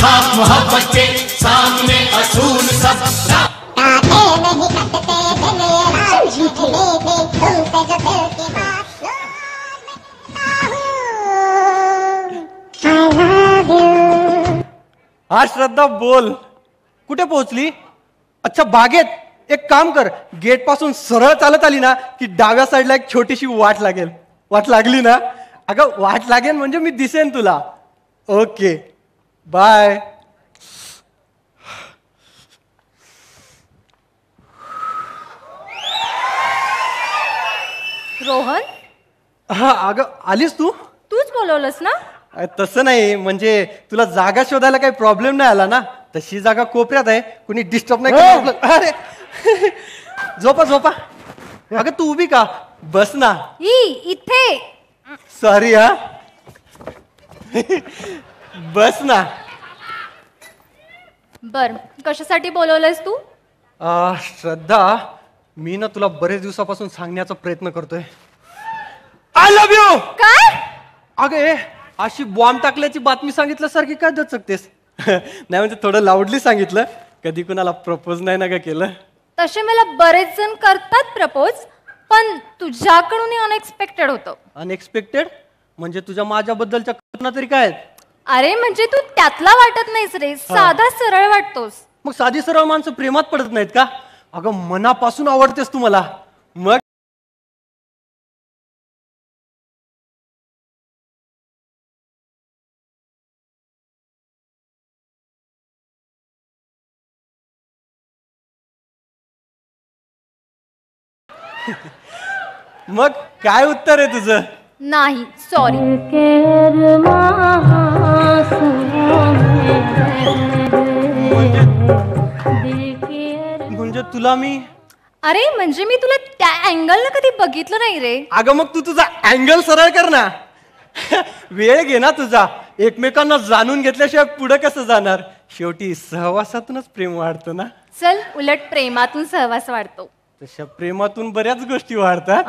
खाक मोहब्बत के सामने असूल सब नहीं हा श्रद्धा बोल, कुठे पोहोचली? अच्छा बागेत. एक काम कर, गेट पासून सरळ चालत आली ना की डाव्या साईडला एक छोटीशी वाट लागेल. वाट लागली ना? अगं वाट लागेल म्हणजे मी दिसेन तुला. Okay bye. रोहन, हा अगं आलीस तू? तूच बोलवलंस ना? तसं नाही, म्हणजे तुला जागा शोधायला काही प्रॉब्लेम नाही आला ना? तशी जागा कोपऱ्यात आहे, कुणी डिस्टर्ब नाही करत. अरे झोपा झोपा. अगं तू उभी का? बस ना. इथे. सॉरी हा. बस ना. बर, कशासाठी बोलवलंयस तू? श्रद्धा, मी ना तुला बरेच दिवसापासून सांगण्याचा प्रयत्न करतोय. I love you. काय? अगे अशी बॉम्ब टाकल्याची बातमी सांगितल्यासारखी काय दचकतेस? नाही म्हणजे थोडं लाऊडली सांगितलं. कधी कुणाला प्रपोज नाही ना का केलं? तसे मला बरेच जण करतात प्रपोज, पण तुझ्याकडून अनएक्सपेक्टेड होतं. अनएक्सपेक्टेड म्हणजे तुझ्या माझ्याबद्दलच्या कल्पना तरी काय? अरे म्हणजे तू त्यातला वाटत नाहीस रे, साधा सरळ वाटतोस. मग साधी सरळ माणसं प्रेमात पडत नाहीत का? अगं मनापासून आवडतेस तू मला. मग मग काय उत्तर आहे तुझं? नाही, सॉरी. म्हणजे तुला मी. अरे म्हणजे मी तुला त्या अँगलनं कधी बघितलं नाही रे. अगं मग तू तुझा अँगल सरळ कर ना. वेळ घे ना तुझा. एकमेकांना जाणून घेतल्याशिवाय पुढे कसं जाणार? शेवटी सहवासातूनच प्रेम वाढतं ना. चल, उलट प्रेमातून सहवास वाढतो. तशा प्रेमातून बऱ्याच गोष्टी वाढतात.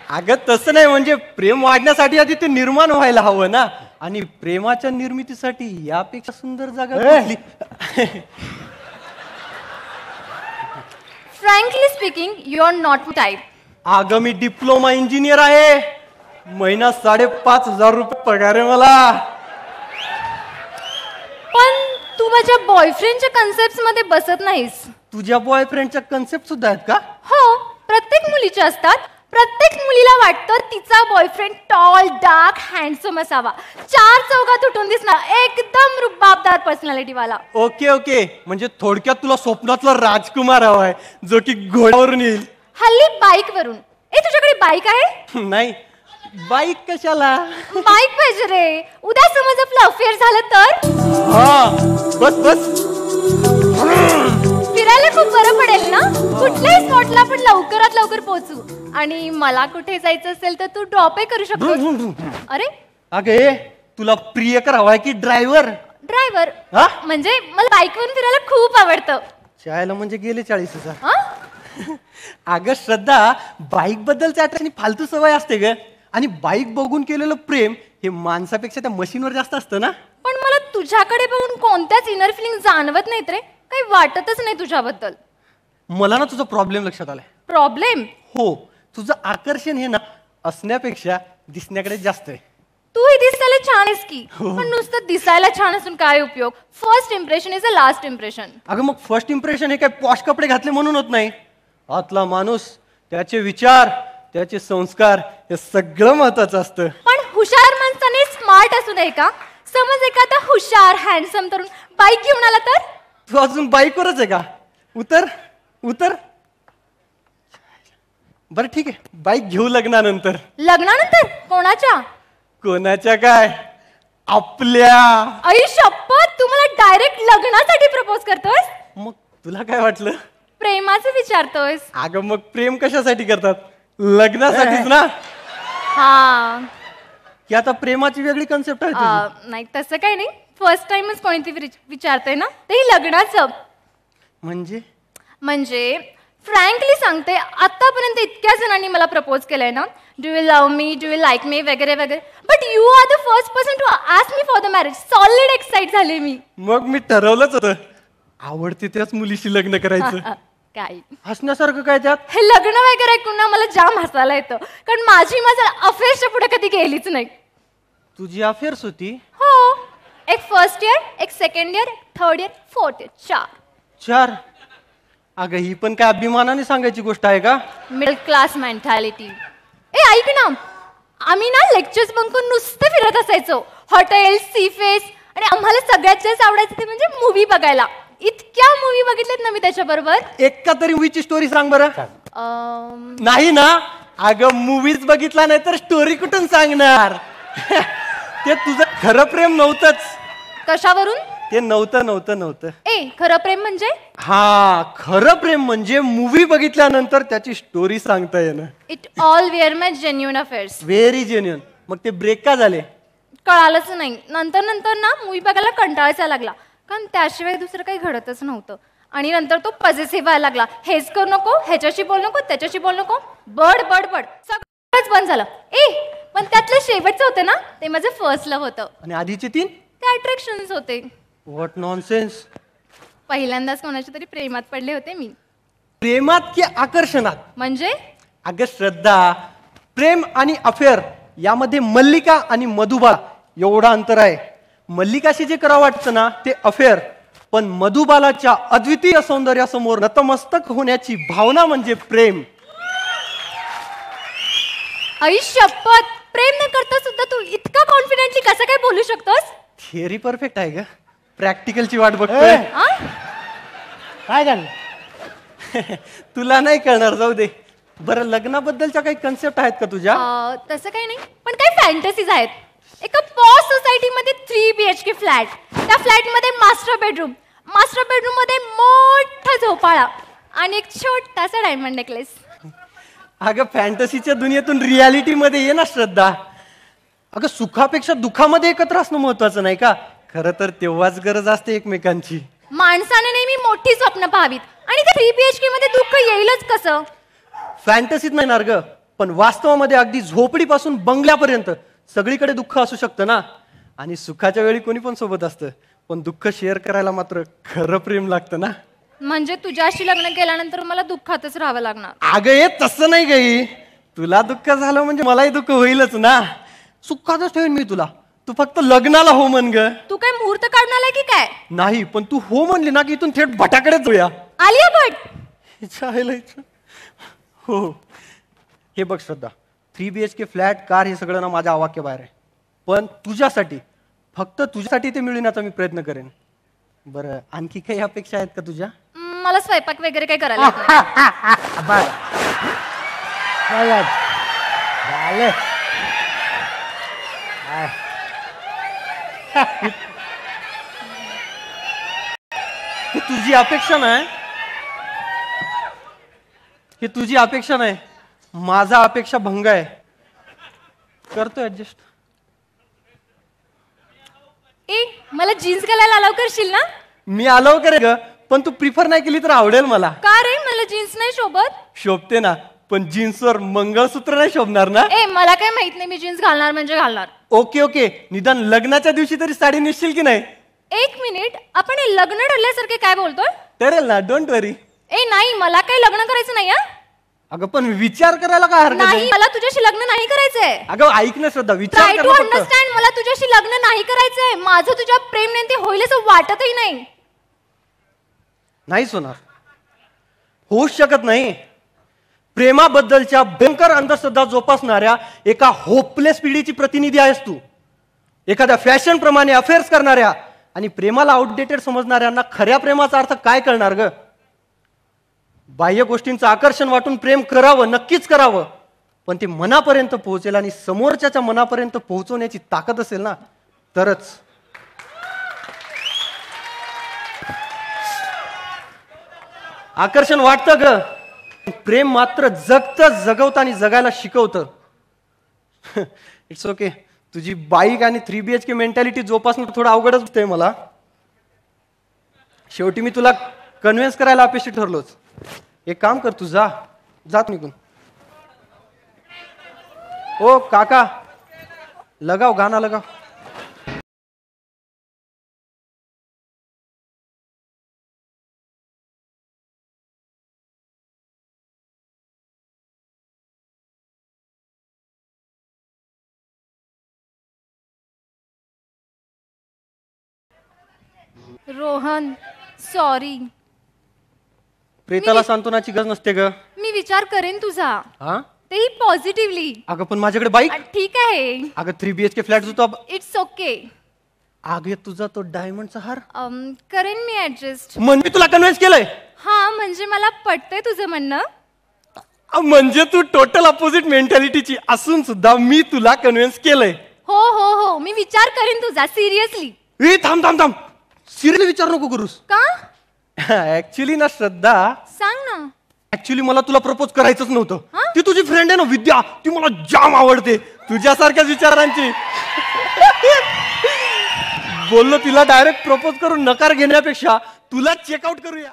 अगं तसं नाही, म्हणजे प्रेम वाढण्यासाठी आधी ते निर्माण व्हायला हवं ना. आणि प्रेमाच्या निर्मितीसाठी यापेक्षा सुंदर जागा कुठली? Frankly speaking, you are not type. अगं मी डिप्लोमा इंजिनियर आहे. महिना 5,500 रुपये पगार आहे मला. पण तू माझ्या बॉयफ्रेंडच्या कन्सेप्ट मध्ये बसत नाहीस. तुझ्या बॉयफ्रेंडच्या कन्सेप्ट सुद्धा आहेत का? हो, प्रत्येक मुलीच्या असतात. प्रत्येक मुलीला वाटतं तिचा बॉयफ्रेंड टॉल, डार्क, हँडसम असावा, 4 चौघात उठून दिसणार, एकदम रुबाबदार पर्सनॅलिटी वाला. ओके ओके, म्हणजे थोडक्यात तुला स्वप्नातला राजकुमार हवाय जो की घोड्यावरून येईल. हल्ली बाईक वरून. तुझ्याकडे बाईक आहे? नाही, बाईक कशाला? बाईक पाहिजे रे. उद्या समज आपलं अफेअर झालं तर? हा बस बस. फिरायला खूप बरं पडेल ना. कुठल्याही स्पॉटला आपण लवकरात लवकर पोहोचू. आणि मला कुठे जायचं असेल तर तू ड्रॉपही करू शकतो. अरे अगे तुला प्रियकर हवाय की ड्रायव्हर? ड्रायव्हर. म्हणजे मला बाईकवरून फिरायला खूप आवडतं. चायला म्हणजे गेले 40,000. अगं श्रद्धा, बाईक बद्दलच्या आठवणी फालतू सवय असते ग. आणि बाईक बघून केलेलं प्रेम हे माणसापेक्षा त्या मशीनवर जास्त असतं ना. पण मला तुझ्याकडे बघून कोणत्याच इनर फिलिंग जाणवत नाहीत रे. काही वाटतच नाही तुझ्याबद्दल. मला ना तुझा प्रॉब्लेम लक्षात आलाय. प्रॉब्लेम? हो, तुझं आकर्षण हे ना असण्यापेक्षा दिसण्याकडे जास्त आहे. तूही दिसायला छान आहेस की, पण नुसतं दिसायला छान असून काय उपयोग? First impression is a last impression. अगं मग फर्स्ट इम्प्रेशन हे काय पॉश कपडे घातले म्हणून होत नाही. आतला माणूस, त्याचे विचार, त्याचे संस्कार हे सगळं महत्वाचं असतं. पण हुशार माणसाने स्मार्ट असू नये का? समज एखादा हुशार हँडसम तरुण बाईक घेऊन आला तर? तू अजून बाईकवरच आहे का? उतर उतर. बरं ठीक आहे, बाईक घेऊ लग्नानंतर. लग्नानंतर? कोणाच्या? कोणाच्या काय, आपल्या. आई शपथ, तू मला डायरेक्ट लग्नासाठी प्रपोज करतोयस? मग तुला काय वाटलं? प्रेमाचं विचारतोयस? अगं मग प्रेम कशासाठी करतात? लग्नासाठीच ना. हा, की आता प्रेमाची वेगळी कन्सेप्ट आहे तुझी? नाही तसं काही नाही. फर्स्ट टाइमच कोणती विचारतोय ना, तेही लग्नाचं. म्हणजे? म्हणजे फ्रँकली सांगते, आतापर्यंत इतक्या जणांनी मला प्रपोज केलंय ना, do you love me, do you like me वगैरे वगैरे, but you are the first person to ask me for the marriage. Solid excite झाले मी. मग मी ठरवलंच होतं, आवडते त्याच मुलीशी लग्न करायचं. काय हसण्यासारखं काय त्यात? हे लग्न वगैरे ऐकून ना मला जाम हसायला येतं, कारण माझी मजा अफेअर्सच्या पुढे कधी गेलीच नाही. तुझी अफेअर्स होती? हो, एक फर्स्ट इयर, एक second year, third year, fourth year, 4. अगं ही पण काय अभिमानाने सांगायची गोष्ट आहे का? Middle class mentality. ए ऐक ना, आम्ही ना लेक्चर्स बंकून नुसतं फिरत असायचो, हॉटेल, सीफेस, आणि आम्हाला सगळ्यात जास्त आवडायचं ते म्हणजे मूवी बघायला. इतक्या मूवी बघितलेत ना मी त्याच्याबरोबर. एका तरी मूवीची स्टोरी सांग बरं. नाही ना? अगं मूवीज बघितला नाही तर स्टोरी कुठून सांगणार? ते तुझं खरं प्रेम नव्हतंच. कशावरून? ते नव्हतं. ए खरं प्रेम म्हणजे? हा, खरं प्रेम म्हणजे मूवी बघितल्यानंतर त्याची स्टोरी सांगता येणं. It all were my genuine affairs. Very genuine. मग ते ब्रेक का झाले? कळालंच नाही. नंतर ना मूवी बघायला कंटाळायचा लागला, कारण त्याशिवाय दुसरं काही घडतच नव्हतं. आणि नंतर तो पॉझिटिव्ह व्हायला लागला, हेच करू नको, ह्याच्याशी बोल नको, त्याच्याशी बोल नको, बड सगळंच बंद झालं. पण त्यातलं शेवटचं होतं ना, ते माझं फर्स्ट लव्ह होतं. आणि आधीचे 3? ते अट्रॅक्शन्स होते. What nonsense. पहिल्यांदाच कोणाच्या तरी प्रेमात पडले होते मी. प्रेमात की आकर्षणात? म्हणजे? अगं श्रद्धा, प्रेम आणि अफेअर यामध्ये मल्लिका आणि मधुबाला एवढा अंतर आहे. मल्लिकाशी जे करावं वाटतं ना ते अफेअर, पण मधुबालाच्या अद्वितीय सौंदर्यासमोर नतमस्तक होण्याची भावना म्हणजे प्रेम. आई शपथ, प्रेम न करता सुद्धा तू इतका कॉन्फिडेंटली कसं काय बोलू शकतोस? थिअरी परफेक्ट आहे का? प्रॅक्टिकलची वाट बघतोय. काय झालं? तुला नाही कळणार, जाऊ दे. बरं, लग्नाबद्दलच्या काही कन्सेप्ट आहेत का तुझ्या? तसं काही नाही, पण काही फॅन्टसीज आहेत. एका पॉश सोसायटीमध्ये 3 BHK फ्लॅट, त्या फ्लॅटमध्ये मास्टर बेडरूम मध्ये मोठा झोपाळा आणि एक छोटासा डायमंड नेकलेस. अगं फॅन्टसीच्या दुनियेतून रियालिटी मध्ये ये ना श्रद्धा. अगं सुखापेक्षा दुःखामध्ये एकत्र असणं महत्वाचं नाही का? खरं तर तेव्हाच गरज असते एकमेकांची. माणसाने नेहमी मोठी स्वप्न पाहावीत, आणि त्या 3 BHK मध्ये दुःख येईलच कसं? फॅन्टसीत नाही नार ग, पण वास्तवामध्ये अगदी झोपडीपासून बंगल्यापर्यंत सगळीकडे दुःख असू शकतं ना. आणि सुखाच्या वेळी कोणी पण सोबत असतं, पण दुःख शेअर करायला मात्र खरं प्रेम लागतं ना. म्हणजे तुझ्याशी लग्न केल्यानंतर मला दुःखातच राहावं लागणार? अगं ये तसं नाही गई. तुला दुःख झालं म्हणजे मलाही दुःख होईलच ना. सुखातच ठेवीन मी तुला, तू फक्त लग्नाला हो म्हण ग. तू काय मुहूर्त काढून आलाय की काय? नाही, पण तू हो म्हणली ना की इथून थेट भटाकडे जाऊया. आलिया भट. हो, हे बघ श्रद्धा, 3 BHK फ्लॅट, कार हे सगळं ना माझ्या आवाक्याबाहेर आहे, पण तुझ्यासाठी, फक्त तुझ्यासाठी ते मिळवण्याचा मी प्रयत्न करेन. बरं, आणखी काही अपेक्षा आहेत का तुझ्या? मला स्वयंपाक वगैरे काही करायला येत नाही. झालं. ही तुझी अपेक्षा नाही, ही तुझी अपेक्षा नाही, माझा अपेक्षा भंग आहे. करतो ऍडजस्ट. मला जीन्स घालायला अलाव करशील ना? मी अलाव करेन ग, पण तू प्रिफर नाही केली तर आवडेल मला. का रे, मला जीन्स नाही शोभत? शोभते ना, पण जीन्सवर मंगळसूत्र नाही शोभणार ना. मला काय माहित नाही, मी जीन्स घालणार म्हणजे घालणार. ओके, निदान लग्नाच्या दिवशी तरी साडी नेसशील की नाही? एक मिनिट, आपण हे लग्न ठरल्यासारखे काय बोलतोय? ठरेल ना, डोंट वरी. नाही, मला काही लग्न करायचं नाही. अगं पण विचार करायला काय हरकत नाही, मला तुझ्याशी लग्न नाही करायचंय. अगं ऐक ना श्रद्धा, विचार ट्राय टू अंडरस्टँड. मला तुझ्याशी लग्न नाही करायचंय. माझं तुझ्या प्रेम नेमते होईल असं वाटतही नाही. नाहीच होणार, होऊच शकत नाही. प्रेमाबद्दलच्या भयंकर अंधश्रद्धा जोपासणाऱ्या एका होपलेस पिढीची प्रतिनिधी आहेस तू. एखाद्या फॅशन प्रमाणे अफेअर्स करणाऱ्या आणि प्रेमाला आउटडेटेड समजणाऱ्यांना खऱ्या प्रेमाचा अर्थ काय कळणार ग? बाह्य गोष्टींचं आकर्षण वाटून प्रेम करावं, नक्कीच करावं, पण ते मनापर्यंत पोहोचेल आणि समोरच्याच्या मनापर्यंत पोहोचवण्याची ताकद असेल ना तरच. आकर्षण वाटतं ग, प्रेम मात्र जगतं, जगवतं आणि जगायला शिकवतं. इट्स ओके, तुझी बाईक आणि 3 BHK मेंटॅलिटी जोपासणं थोडं अवघडच होतंय मला. शेवटी मी तुला कन्व्हिन्स करायला अपेक्षित ठरलोच. एक काम कर, तू जात निघून. ओ काका, लगाव गाना लगाव. रोहन सॉरी. प्रेताला सांत्वनाची गरज नसते ग. मी विचार करेन तुझा, हा तेही पॉझिटिव्हली. अगं पण माझ्याकडे बाईक. ठीक आहे, अगं 3 BHK फ्लॅट होता. It's okay. अगं तुझा तो डायमंडचा हार. करेन मी ऍडजस्ट. म्हणजे तुला कन्व्हिन्स केलंय. हा म्हणजे मला पटतंय तुझं म्हणणं. म्हणजे तू टोटल अपोजिट मेंटॅलिटीची असून सुद्धा मी तुला कन्व्हिन्स केलंय. हो हो हो, मी विचार करेन तुझा सिरियसली. ए थांब थांब थांब, सिरियसली विचार नको करूस. का? ऍक्च्युली ना श्रद्धा, सांग ना. ऍक्च्युली मला तुला प्रपोज करायचंच नव्हतं. हा? ती तुझी फ्रेंड आहे ना विद्या, ती मला जाम आवडते, तुझ्यासारख्याच विचारांची. बोललो तिला डायरेक्ट प्रपोज करून नकार घेण्यापेक्षा तुला चेकआउट करूया.